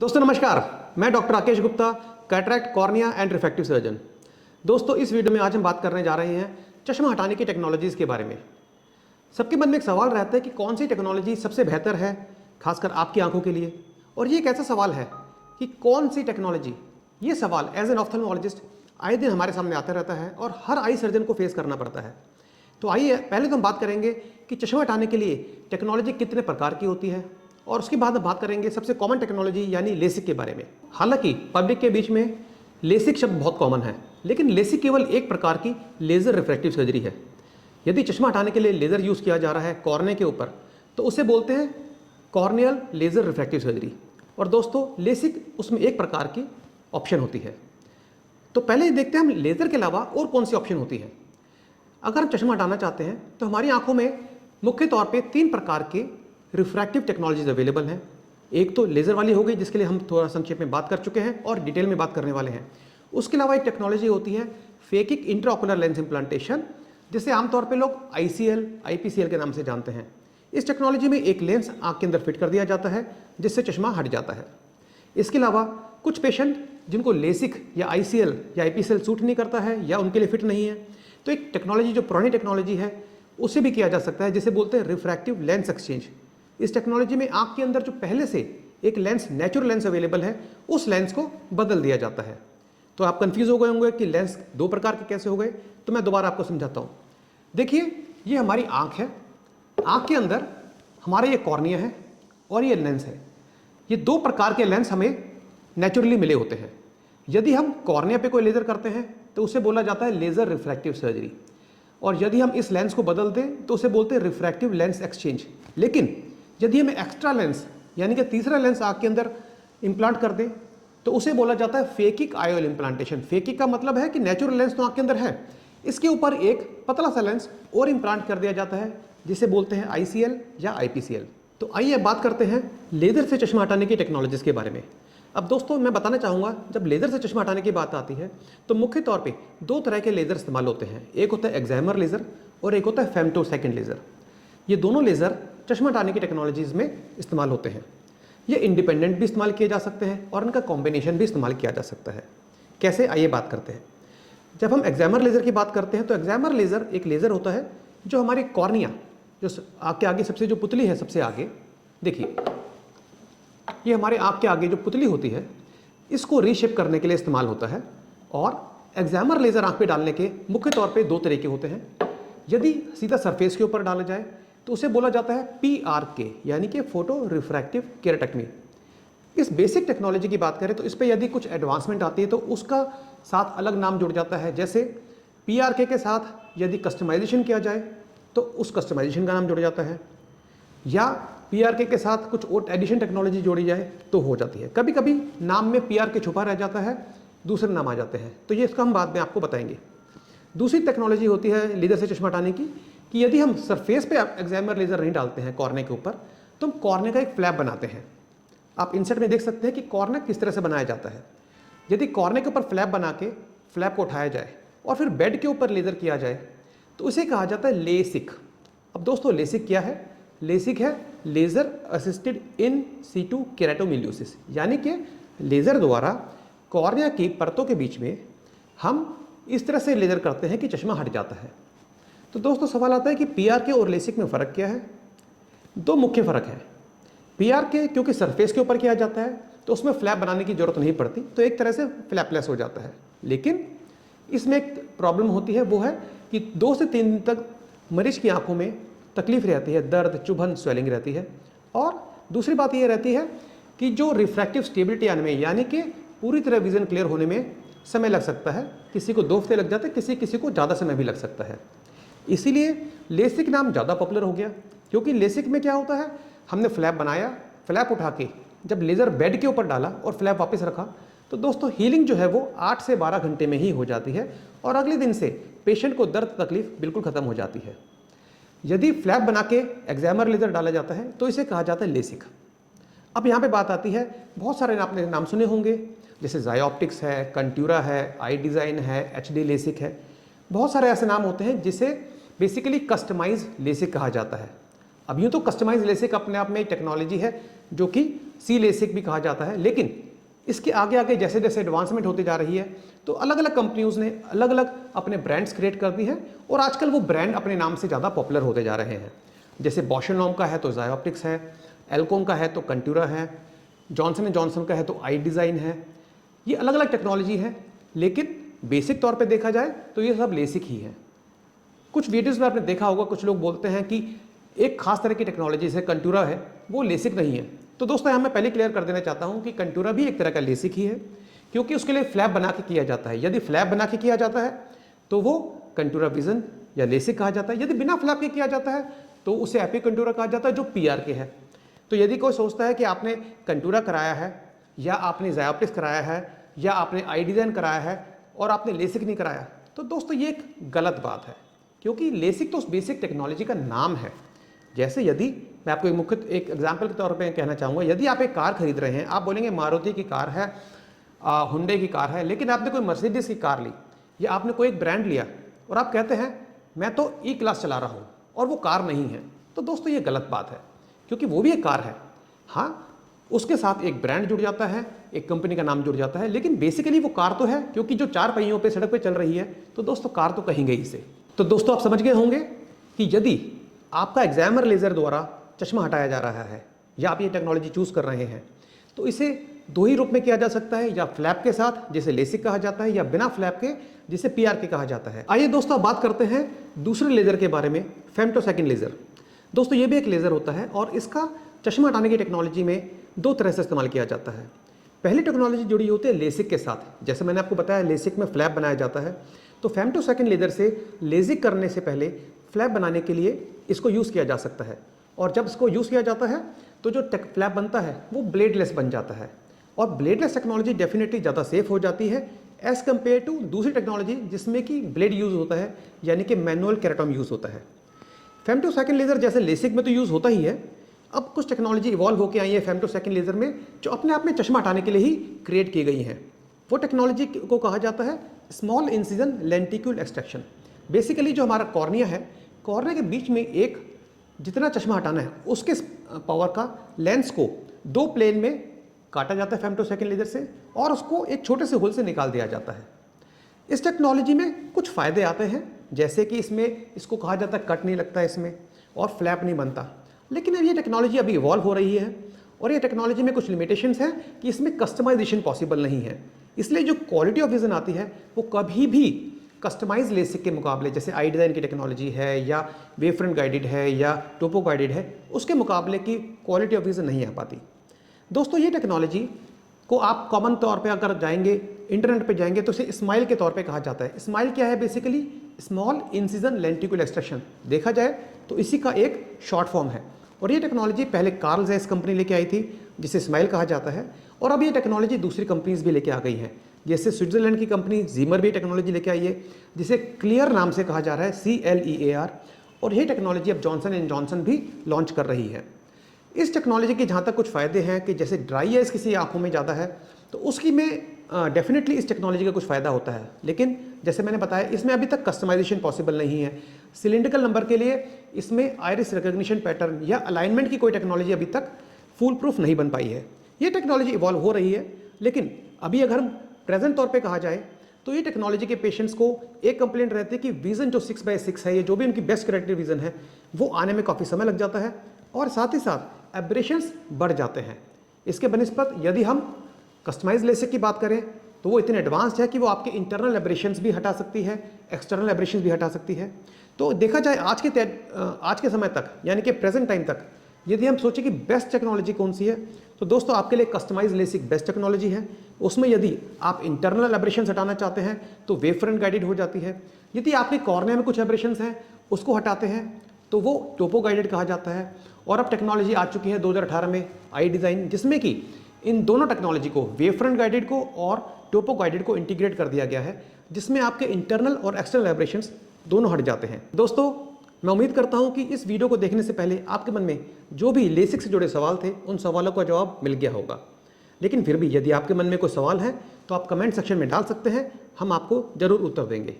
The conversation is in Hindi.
दोस्तों नमस्कार, मैं doctor Rakesh Gupta, cataract, cornea and refractive surgeon. दोस्तों इस वीडियो में आज हम बात करने जा रहे हैं चश्मा हटाने की टेक्नोलॉजीज़ के बारे में। सबके मन में एक सवाल रहता है कि कौन सी टेक्नोलॉजी सबसे बेहतर है, खासकर आपकी आंखों के लिए। और ये एक ऐसा सवाल है कि कौन सी टेक्नोलॉजी, ये सवाल एज एन ऑफ्थेल्मोलॉजिस्ट आए दिन हमारे सामने आता रहता है और हर आई सर्जन को फेस करना पड़ता है। तो आइए पहले तो हम बात करेंगे कि चश्मा हटाने के लिए टेक्नोलॉजी कितने प्रकार की होती है, और उसके बाद हम बात करेंगे सबसे कॉमन टेक्नोलॉजी यानी लेसिक के बारे में। हालांकि पब्लिक के बीच में लेसिक शब्द बहुत कॉमन है, लेकिन लेसिक केवल एक प्रकार की लेज़र रिफ्रैक्टिव सर्जरी है। यदि चश्मा हटाने के लिए लेज़र यूज़ किया जा रहा है कॉर्निया के ऊपर, तो उसे बोलते हैं कॉर्नियल लेज़र रिफ्रैक्टिव सर्जरी। और दोस्तों लेसिक उसमें एक प्रकार की ऑप्शन होती है। तो पहले देखते हैं हम लेज़र के अलावा और कौन सी ऑप्शन होती है। अगर हम चश्मा हटाना चाहते हैं तो हमारी आंखों में मुख्य तौर पे 3 प्रकार के रिफ्रैक्टिव टेक्नोलॉजीज अवेलेबल हैं। एक तो लेज़र वाली हो गई, जिसके लिए हम थोड़ा संक्षेप में बात कर चुके हैं और डिटेल में बात करने वाले हैं। उसके अलावा एक टेक्नोलॉजी होती है फेकिक इंट्राओकुलर लेंस इम्प्लांटेशन, जिसे आमतौर पे लोग ICL, IPCL के नाम से जानते हैं। इस टेक्नोलॉजी में एक लेंस आँख के अंदर फिट कर दिया जाता है, जिससे चश्मा हट जाता है। इसके अलावा कुछ पेशेंट जिनको लेसिक या ICL या IPCL सूट नहीं करता है या उनके लिए फिट नहीं है, तो एक टेक्नोलॉजी जो पुरानी टेक्नोलॉजी है उसे भी किया जा सकता है, जिसे बोलते हैं रिफ्रैक्टिव लेंस एक्सचेंज। इस टेक्नोलॉजी में आँख के अंदर जो पहले से एक लेंस, नेचुरल लेंस अवेलेबल है, उस लेंस को बदल दिया जाता है। तो आप कंफ्यूज हो गए होंगे कि लेंस 2 प्रकार के कैसे हो गए, तो मैं दोबारा आपको समझाता हूँ। देखिए, ये हमारी आँख है। आँख के अंदर हमारा ये कॉर्निया है और ये लेंस है। ये 2 प्रकार के लेंस हमें नेचुरली मिले होते हैं। यदि हम कॉर्निया पे कोई लेज़र करते हैं तो उसे बोला जाता है लेज़र रिफ्रैक्टिव सर्जरी, और यदि हम इस लेंस को बदल दें तो उसे बोलते हैं रिफ्रैक्टिव लेंस एक्सचेंज। लेकिन यदि हमें एक्स्ट्रा लेंस यानी कि तीसरा लेंस आँख के अंदर इम्प्लांट कर दें तो उसे बोला जाता है फेकिक IOL इम्प्लांटेशन। फेकिक का मतलब है कि नेचुरल लेंस तो आँख के अंदर है, इसके ऊपर एक पतला सा लेंस और इम्प्लांट कर दिया जाता है, जिसे बोलते हैं ICL या IPCL। तो आइए बात करते हैं लेज़र से चश्मा हटाने की टेक्नोलॉजीज़ के बारे में। अब दोस्तों मैं बताना चाहूँगा, जब लेज़र से चश्मा हटाने की बात आती है तो मुख्य तौर पे 2 तरह के लेज़र इस्तेमाल होते हैं। एक होता है एक्साइमर लेज़र और एक होता है फेमटोसेकंड लेज़र। ये दोनों लेज़र चश्मा हटाने की टेक्नोलॉजीज़ में इस्तेमाल होते हैं। ये इंडिपेंडेंट भी इस्तेमाल किए जा सकते हैं और इनका कॉम्बिनेशन भी इस्तेमाल किया जा सकता है। कैसे, आइए बात करते हैं। जब हम एक्साइमर लेज़र की बात करते हैं तो एक्साइमर लेज़र एक लेज़र होता है जो हमारी कॉर्निया, जो आँख के आगे सबसे जो पुतली है, सबसे आगे देखिए, ये हमारे आँख के आगे जो पुतली होती है, इसको रीशेप करने के लिए इस्तेमाल होता है। और एक्साइमर लेज़र आँख पे डालने के मुख्य तौर पे 2 तरीके होते हैं। यदि सीधा सरफेस के ऊपर डाला जाए तो उसे बोला जाता है PRK यानी कि फोटो रिफ्रैक्टिव केराटेक्टमी। इस बेसिक टेक्नोलॉजी की बात करें तो इस पर यदि कुछ एडवांसमेंट आती है तो उसका साथ अलग नाम जुड़ जाता है। जैसे PRK के साथ यदि कस्टमाइजेशन किया जाए तो उस कस्टमाइजेशन का नाम जुड़ जाता है, या PRK के साथ कुछ और एडिशन टेक्नोलॉजी जोड़ी जाए तो हो जाती है। कभी कभी नाम में PRK छुपा रह जाता है, दूसरे नाम आ जाते हैं, तो ये इसका हम बाद में आपको बताएंगे। दूसरी टेक्नोलॉजी होती है लेज़र से चश्मा हटाने की कि यदि हम सरफेस पे एक्साइमर लेज़र नहीं डालते हैं कॉर्निया के ऊपर, तो हम कॉर्निया का एक फ्लैप बनाते हैं। आप इंसर्ट में देख सकते हैं कि कॉर्निया किस तरह से बनाया जाता है। यदि कॉर्निया के ऊपर फ्लैप बना के फ्लैप को उठाया जाए और फिर बेड के ऊपर लेज़र किया जाए तो उसे कहा जाता है लेसिक। अब दोस्तों लेसिक क्या है? लेसिक है लेज़र असिस्टेड इन सीटू केराटोमिलियोसिस, यानी कि लेज़र द्वारा कॉर्निया की परतों के बीच में हम इस तरह से लेज़र करते हैं कि चश्मा हट जाता है। तो दोस्तों सवाल आता है कि PRK और लेसिक में फ़र्क क्या है? 2 मुख्य फ़र्क है। PRK क्योंकि सरफेस के ऊपर किया जाता है तो उसमें फ्लैप बनाने की ज़रूरत नहीं पड़ती, तो एक तरह से फ्लैपलेस हो जाता है। लेकिन इसमें एक प्रॉब्लम होती है, वो है कि 2 से 3 दिन तक मरीज की आंखों में तकलीफ रहती है, दर्द, चुभन, स्वेलिंग रहती है। और दूसरी बात ये रहती है कि जो रिफ्रैक्टिव स्टेबिलिटी आने में, यानी कि पूरी तरह विज़न क्लियर होने में समय लग सकता है। किसी को 2 हफ्ते लग जाते हैं, किसी को ज़्यादा समय भी लग सकता है। इसीलिए लेसिक नाम ज़्यादा पॉपुलर हो गया, क्योंकि लेसिक में क्या होता है, हमने फ्लैप बनाया, फ्लैप उठा के जब लेज़र बेड के ऊपर डाला और फ्लैप वापस रखा तो दोस्तों हीलिंग जो है वो 8 से 12 घंटे में ही हो जाती है और अगले दिन से पेशेंट को दर्द तकलीफ बिल्कुल ख़त्म हो जाती है। यदि फ्लैप बना के एक्साइमर लेज़र डाला जाता है तो इसे कहा जाता है लेसिक। अब यहाँ पे बात आती है, बहुत सारे आपने नाम सुने होंगे, जैसे ज़ायोप्टिक्स है, कंट्यूरा है, आई डिज़ाइन है, HD लेसिक है। बहुत सारे ऐसे नाम होते हैं जिसे बेसिकली कस्टमाइज लेसिक कहा जाता है। अब यूँ तो कस्टमाइज लेसिक अपने आप में एक टेक्नोलॉजी है जो कि सी लेसिक भी कहा जाता है। लेकिन इसके आगे आगे जैसे जैसे एडवांसमेंट होती जा रही है तो अलग अलग कंपनियों ने अलग अलग अपने ब्रांड्स क्रिएट कर दी हैं और आजकल वो ब्रांड अपने नाम से ज़्यादा पॉपुलर होते जा रहे हैं। जैसे बॉश एंड लॉम्ब का है तो ज़ायोप्टिक्स है, एल्कोम का है तो कंट्यूरा है, जॉनसन एंड जॉनसन का है तो आई डिज़ाइन है। ये अलग अलग टेक्नोलॉजी है, लेकिन बेसिक तौर पे देखा जाए तो ये सब लेसिक ही है। कुछ वीडियोस में आपने देखा होगा कुछ लोग बोलते हैं कि एक खास तरह की टेक्नोलॉजी जैसे कंट्यूरा है वो लेसिक नहीं है। तो दोस्तों यहाँ मैं पहले क्लियर कर देना चाहता हूँ कि कंट्यूरा भी एक तरह का लेसिक ही है, क्योंकि उसके लिए फ्लैप बना के किया जाता है। यदि फ्लैप बना के किया जाता है तो वो कंट्यूरा विजन या लेसिक कहा जाता है। यदि बिना फ्लैप के किया जाता है तो उसे एपी कंट्यूरा कहा जाता है, जो पीआर के है। तो यदि कोई सोचता है कि आपने कंट्यूरा कराया है या आपने ज़ायोप्टिक्स कराया है या आपने आई डिज़ाइन कराया है और आपने लेसिक नहीं कराया, तो दोस्तों ये एक गलत बात है, क्योंकि लेसिक तो उस बेसिक टेक्नोलॉजी का नाम है। जैसे यदि मैं आपको एक एग्जांपल के तौर पे कहना चाहूँगा, यदि आप एक कार खरीद रहे हैं, आप बोलेंगे मारुति की कार है, हुंडई की कार है, लेकिन आपने कोई मर्सिडीज की कार ली या आपने कोई एक ब्रांड लिया और आप कहते हैं मैं तो ई क्लास चला रहा हूँ और वो कार नहीं है, तो दोस्तों ये गलत बात है, क्योंकि वो भी एक कार है। हाँ, उसके साथ एक ब्रांड जुड़ जाता है, एक कंपनी का नाम जुड़ जाता है, लेकिन बेसिकली वो कार तो है, क्योंकि जो 4 पहियों पे सड़क पे चल रही है, तो दोस्तों कार तो कहेंगे इसे। तो दोस्तों आप समझ गए होंगे कि यदि आपका एग्जामिनर लेजर द्वारा चश्मा हटाया जा रहा है या आप ये टेक्नोलॉजी चूज कर रहे हैं, तो इसे 2 ही रूप में किया जा सकता है, या फ्लैप के साथ जिसे लेसिक कहा जाता है, या बिना फ्लैप के जिसे पीआर के कहा जाता है। आइए दोस्तों अब बात करते हैं दूसरे लेजर के बारे में, फेमटोसेकंड लेजर। दोस्तों ये भी एक लेजर होता है और इसका चश्मा हटाने की टेक्नोलॉजी में 2 तरह से इस्तेमाल किया जाता है। पहली टेक्नोलॉजी जुड़ी होती है लेसिक के साथ। जैसे मैंने आपको बताया लेसिक में फ्लैप बनाया जाता है, तो फेमटोसेकंड लेजर से लेसिक करने से पहले फ्लैप बनाने के लिए इसको यूज़ किया जा सकता है। और जब इसको यूज़ किया जाता है तो जो फ्लैप बनता है वो ब्लेडलेस बन जाता है, और ब्लेडलेस टेक्नोलॉजी डेफिनेटली ज़्यादा सेफ हो जाती है एज़ कम्पेयर टू दूसरी टेक्नोलॉजी जिसमें कि ब्लेड यूज़ होता है, यानी कि मैनुअल केराटोम यूज़ होता है। फेमटोसेकंड लेजर जैसे लेसिक में तो यूज़ होता ही है, अब कुछ टेक्नोलॉजी इवॉल्व होकर आई है फेमटोसेकंड लेजर में, जो अपने आप में चश्मा हटाने के लिए ही क्रिएट की गई हैं। वो टेक्नोलॉजी को कहा जाता है small incision lenticule extraction. Basically जो हमारा कॉर्निया है, कॉर्निया के बीच में एक जितना चश्मा हटाना है उसके पावर का लेंस को 2 प्लेन में काटा जाता है फेमटोसेकंड लेजर से, और उसको एक छोटे से होल से निकाल दिया जाता है। इस टेक्नोलॉजी में कुछ फ़ायदे आते हैं, जैसे कि इसको कहा जाता है कट नहीं लगता इसमें और फ्लैप नहीं बनता। लेकिन अब ये टेक्नोलॉजी अभी इवॉल्व हो रही है और ये टेक्नोलॉजी में कुछ लिमिटेशंस हैं कि इसमें कस्टमाइजेशन पॉसिबल नहीं है, इसलिए जो क्वालिटी ऑफ विजन आती है वो कभी भी कस्टमाइज लेसिक के मुकाबले, जैसे आई डिज़ाइन की टेक्नोलॉजी है या वेव फ्रंट गाइडेड है या टोपो गाइडेड है, उसके मुकाबले की क्वालिटी ऑफ विजन नहीं आ पाती। दोस्तों ये टेक्नोलॉजी को आप कॉमन तौर पे अगर जाएंगे, इंटरनेट पे जाएंगे, तो इसे स्माइल के तौर पे कहा जाता है। स्माइल क्या है? Basically small incision lenticule extraction, देखा जाए तो इसी का एक शॉर्ट फॉर्म है। और ये टेक्नोलॉजी पहले कार्ल ज़ेस कंपनी लेके आई थी, जिसे स्माइल कहा जाता है, और अब ये टेक्नोलॉजी दूसरी कंपनीज भी लेके आ गई हैं। जैसे स्विट्जरलैंड की कंपनी जीमर भी टेक्नोलॉजी लेके आई है, जिसे क्लियर नाम से कहा जा रहा है, CLEAR, और ये टेक्नोलॉजी अब जॉनसन एंड जॉनसन भी लॉन्च कर रही है। इस टेक्नोलॉजी के जहाँ तक कुछ फ़ायदे हैं कि जैसे ड्राई आइज किसी आंखों में ज़्यादा है तो उसकी में डेफिनेटली इस टेक्नोलॉजी का कुछ फ़ायदा होता है, लेकिन जैसे मैंने बताया इसमें अभी तक कस्टमाइजेशन पॉसिबल नहीं है। सिलिंड्रिकल नंबर के लिए इसमें आइरिस रिकॉग्निशन पैटर्न या अलाइनमेंट की कोई टेक्नोलॉजी अभी तक फुल प्रूफ नहीं बन पाई है। ये टेक्नोलॉजी इवॉल्व हो रही है, लेकिन अभी अगर हम प्रेजेंट तौर पे कहा जाए तो ये टेक्नोलॉजी के पेशेंट्स को एक कंप्लेंट रहती है कि विजन जो 6/6 है, ये जो भी उनकी बेस्ट करेक्टिव विजन है, वो आने में काफ़ी समय लग जाता है और साथ ही साथ एब्रेशंस बढ़ जाते हैं। इसके बनिस्पत यदि हम कस्टमाइज लेसिक की बात करें तो वो इतने एडवांस्ड है कि वो आपके इंटरनल एब्रेशंस भी हटा सकती है, एक्सटर्नल एब्रेशंस भी हटा सकती है। तो देखा जाए आज के समय तक, यानी कि प्रेजेंट टाइम तक, यदि हम सोचें कि बेस्ट टेक्नोलॉजी कौन सी है, तो दोस्तों आपके लिए कस्टमाइज लेसिक बेस्ट टेक्नोलॉजी है। उसमें यदि आप इंटरनल एब्रेशंस हटाना चाहते हैं तो वेव फ्रंट गाइडेड हो जाती है। यदि आपके कॉर्निया में कुछ एब्रेशंस हैं उसको हटाते हैं तो वो टोपो गाइडेड कहा जाता है। और अब टेक्नोलॉजी आ चुकी है 2018 में आई डिज़ाइन, जिसमें कि इन दोनों टेक्नोलॉजी को, वेव फ्रंट गाइडेड को और टोपो गाइडेड को इंटीग्रेट कर दिया गया है, जिसमें आपके इंटरनल और एक्सटर्नल एब्रेशंस दोनों हट जाते हैं। दोस्तों मैं उम्मीद करता हूं कि इस वीडियो को देखने से पहले आपके मन में जो भी लेसिक से जुड़े सवाल थे उन सवालों का जवाब मिल गया होगा। लेकिन फिर भी यदि आपके मन में कोई सवाल है तो आप कमेंट सेक्शन में डाल सकते हैं, हम आपको ज़रूर उत्तर देंगे।